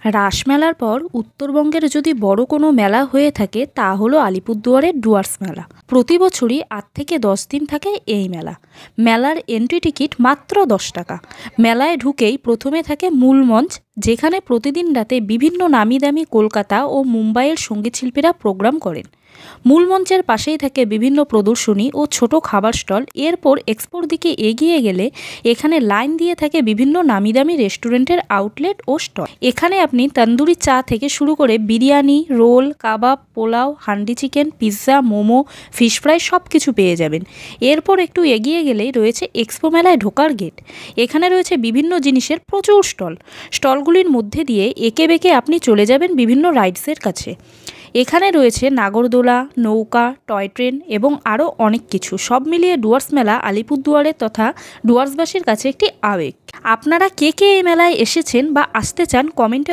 রাসমেলার পর উত্তরবঙ্গের যদি বড় কোনো মেলা হয়ে থাকে তা হলো আলিপুরদুয়ারের ডুয়ার্স মেলা। প্রতি বছরই ৮ থেকে ১০ দিন থাকে এই মেলা। মেলার এন্ট্রি টিকিট মাত্র ১০ টাকা। মেলায় ঢুকেই প্রথমে থাকে মূল মঞ্চ, যেখানে প্রতিদিন রাতে বিভিন্ন নামি দামি কলকাতা ও মুম্বাইয়ের সঙ্গীত শিল্পীরা প্রোগ্রাম করেন। মূল মঞ্চের পাশেই থাকে বিভিন্ন প্রদর্শনী ও ছোট খাবার স্টল। এরপর এক্সপোর দিকে এগিয়ে গেলে এখানে লাইন দিয়ে থাকে বিভিন্ন নামিদামি রেস্টুরেন্টের আউটলেট ও স্টল। এখানে আপনি তন্দুরি চা থেকে শুরু করে biryani, roll, kebab, pulao, handi chicken, pizza, momo, fish fry সব কিছু পেয়ে যাবেন। এরপর একটু এগিয়ে গেলেই রয়েছে এক্সপো মেলায় ঢোকার গেট। এখানে রয়েছে বিভিন্ন জিনিসের প্রচুর স্টল। স্টলগুলির মধ্যে দিয়ে এঁকে বেঁকে আপনি চলে যাবেন বিভিন্ন রাইডসের কাছে। এখানে রয়েছে নাগরদোলা, নৌকা, টয় ট্রেন এবং আরও অনেক কিছু। সব মিলিয়ে ডুয়ার্স মেলা আলিপুরদুয়ারের তথা ডুয়ার্সবাসীর কাছে একটি আবেগ। আপনারা কে কে এই মেলায় এসেছেন বা আসতে চান কমেন্টে